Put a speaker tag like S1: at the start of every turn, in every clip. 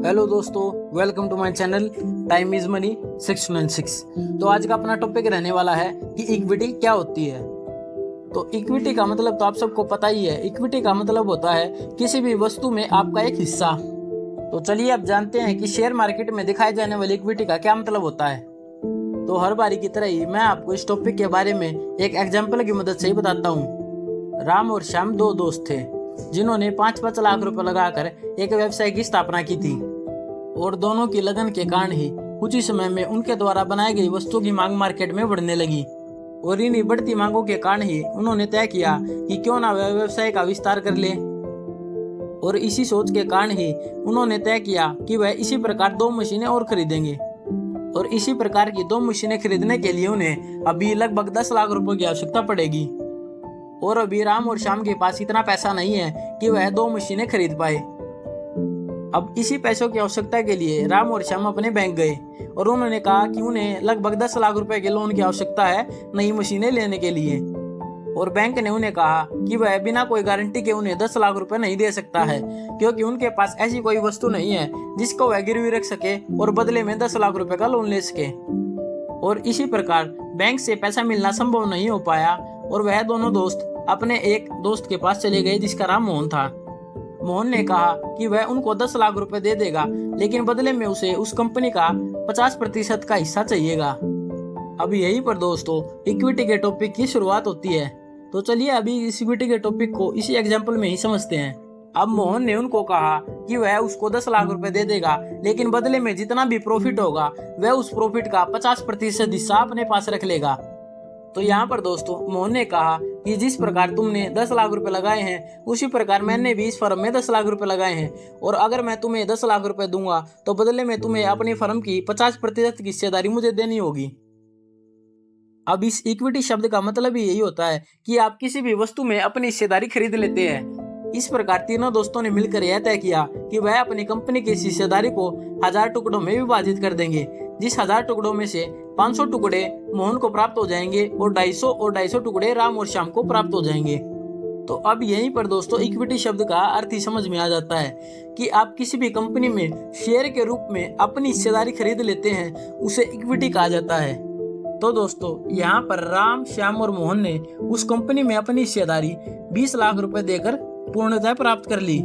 S1: Hello दोस्तों, welcome to my channel time is money 696। तो आज का अपना टॉपिक रहने वाला है कि इक्विटी क्या होती है। तो इक्विटी का मतलब तो आप सबको पता ही है। इक्विटी का मतलब होता है किसी भी वस्तु में आपका एक हिस्सा। तो चलिए अब जानते हैं कि शेयर मार्केट में दिखाई जाने वाली इक्विटी का क्या मतलब होता है। तो हर बारी की तरह ही मैं आपको इस टॉपिक के बारे में एक एग्जाम्पल की मदद से ही बताता हूँ। राम और श्याम दो दोस्त थे जिन्होंने 5-5 लाख रुपए लगाकर एक व्यवसाय की स्थापना की थी और दोनों की लगन के कारण ही कुछ ही समय में उनके द्वारा बनाई गई वस्तुओं की मांग मार्केट में बढ़ने लगी और इन्हीं बढ़ती मांगों के कारण ही उन्होंने तय किया कि क्यों ना व्यवसाय का विस्तार कर ले। और इसी सोच के कारण ही उन्होंने तय किया कि वह इसी प्रकार 2 मशीनें और खरीदेंगे। और इसी प्रकार की 2 मशीनें खरीदने के लिए उन्हें अभी लगभग 10 लाख रुपए की आवश्यकता पड़ेगी। और अभी राम और श्याम के पास इतना पैसा नहीं है कि वह 2 मशीनें खरीद पाए। अब इसी पैसों की आवश्यकता के लिए राम और श्याम अपने बैंक गए और उन्होंने कहा कि उन्हें लगभग 10 लाख रुपए के लोन की आवश्यकता है नई मशीनें लेने के लिए। और बैंक ने उन्हें कहा कि वह बिना कोई गारंटी के उन्हें 10 लाख रुपए नहीं दे सकता है, क्योंकि उनके पास ऐसी कोई वस्तु नहीं है जिसको वह गिरवी रख सके और बदले में 10 लाख रुपए का लोन ले सके। और इसी प्रकार बैंक से पैसा मिलना संभव नहीं हो पाया और वह दोनों दोस्त अपने एक दोस्त के पास चले गए जिसका नाम मोहन था। मोहन ने कहा कि वह उनको 10 लाख रुपए दे देगा, लेकिन बदले में उसे उस कंपनी का 50% का हिस्सा चाहिएगा। अब यहीं पर दोस्तों इक्विटी के टॉपिक की शुरुआत होती है। तो चलिए अभी इस इक्विटी के टॉपिक को इसी एग्जाम्पल में ही समझते हैं। अब मोहन ने उनको कहा कि वह उसको 10 लाख रुपए दे देगा, लेकिन बदले में जितना भी प्रॉफिट होगा वह उस प्रॉफिट का 50% हिस्सा अपने पास रख लेगा। तो यहाँ पर दोस्तों मोहन ने कहा कि जिस प्रकार तुमने 10 लाख रुपए लगाए हैं उसी प्रकार मैंने भी इस फर्म में 10 लाख रुपए लगाए हैं, और अगर मैं तुम्हें 10 लाख रुपए दूंगा तो बदले में तुम्हें अपनी फर्म की 50% की हिस्सेदारी मुझे देनी होगी। अब इस इक्विटी शब्द का मतलब ही यही होता है कि आप किसी भी वस्तु में अपनी हिस्सेदारी खरीद लेते हैं। इस प्रकार तीनों दोस्तों ने मिलकर यह तय किया कि वह अपनी कंपनी की हिस्सेदारी को 1000 टुकड़ों में विभाजित कर देंगे, जिस 1000 टुकड़ों में से 500 टुकड़े मोहन को प्राप्त हो जाएंगे और 250 टुकड़े राम और श्याम को प्राप्त हो जाएंगे। तो अब यहीं पर दोस्तों इक्विटी शब्द का अर्थ ही समझ में आ जाता है कि आप किसी भी कंपनी में शेयर के रूप में अपनी हिस्सेदारी खरीद लेते हैं, उसे इक्विटी कहा जाता है। तो दोस्तों यहाँ पर राम, श्याम और मोहन ने उस कंपनी में अपनी हिस्सेदारी 20 लाख रुपए देकर पूर्णतः प्राप्त कर ली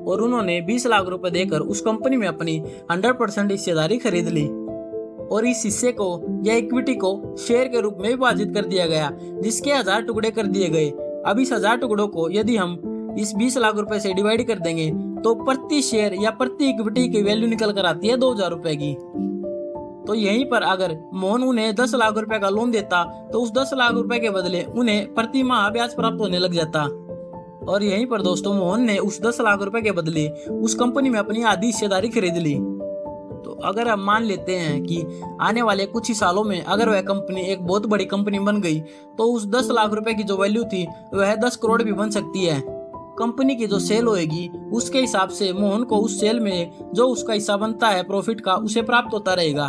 S1: और उन्होंने 20 लाख रुपए देकर उस कंपनी में अपनी 100% हिस्सेदारी खरीद ली। और इस हिस्से को या इक्विटी को शेयर के रूप में विभाजित कर दिया गया, जिसके 1000 टुकड़े कर दिए गए। अब इस 1000 टुकड़ों को यदि हम इस 20 लाख रुपए से डिवाइड कर देंगे तो प्रति शेयर या प्रति इक्विटी की वैल्यू निकल कर आती है 2000 रुपए की। तो यहीं पर अगर मोहन उन्हें 10 लाख रुपए का लोन देता तो उस 10 लाख रुपए के बदले उन्हें प्रति माह ब्याज प्राप्त होने लग जाता। और यहीं पर दोस्तों मोहन ने उस 10 लाख रुपए के बदले उस कंपनी में अपनी आधी हिस्सेदारी खरीद ली। तो अगर हम मान लेते हैं कि आने वाले कुछ ही सालों में अगर वह कंपनी एक बहुत बड़ी कंपनी बन गई तो उस 10 लाख रुपए की जो वैल्यू थी वह 10 करोड़ भी बन सकती है। कंपनी की जो सेल होएगी उसके हिसाब से मोहन को उस सेल में जो उसका हिस्सा बनता है प्रॉफिट का उसे प्राप्त होता रहेगा।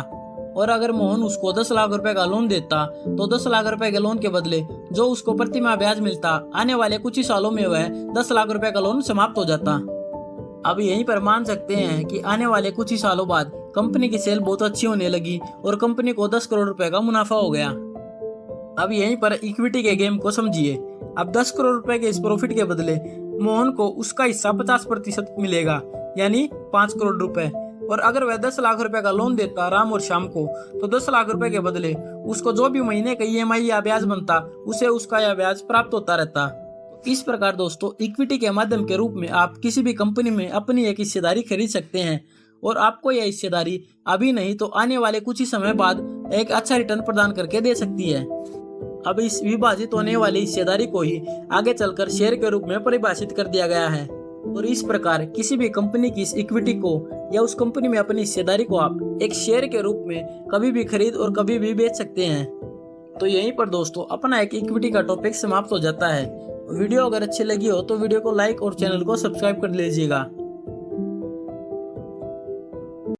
S1: और अगर मोहन उसको 10 लाख रुपए का लोन देता तो 10 लाख रुपए के लोन के बदले जो उसको प्रति माह ब्याज मिलता, आने वाले कुछ ही सालों में वह 10 लाख रुपए का लोन समाप्त हो जाता। अब यहीं पर मान सकते हैं कि आने वाले कुछ ही सालों बाद कंपनी की सेल बहुत अच्छी होने लगी और कंपनी को 10 करोड़ रुपए का मुनाफा हो गया। अब यहीं पर इक्विटी के गेम को समझिए। अब 10 करोड़ रुपए के इस प्रॉफिट के बदले मोहन को उसका हिस्सा 50% मिलेगा, यानी 5 करोड़ रुपए। और अगर वह 10 लाख रुपए का लोन देता राम और श्याम को तो 10 लाख रुपए के बदले उसको जो भी महीने का EMI या ब्याज बनता उसे उसका यह ब्याज प्राप्त होता रहता। इस प्रकार दोस्तों इक्विटी के माध्यम के रूप में आप किसी भी कंपनी में अपनी एक हिस्सेदारी खरीद सकते हैं और आपको यह हिस्सेदारी अभी नहीं तो आने वाले कुछ ही समय बाद एक अच्छा रिटर्न प्रदान करके दे सकती है। अब इस विभाजित होने वाली हिस्सेदारी को ही आगे चलकर शेयर के रूप में परिभाषित कर दिया गया है। और इस प्रकार किसी भी कंपनी की इस इक्विटी को या उस कंपनी में अपनी हिस्सेदारी को आप एक शेयर के रूप में कभी भी खरीद और कभी भी बेच सकते हैं। तो यहीं पर दोस्तों अपना एक इक्विटी का टॉपिक समाप्त हो जाता है। वीडियो अगर अच्छी लगी हो तो वीडियो को लाइक और चैनल को सब्सक्राइब कर लीजिएगा।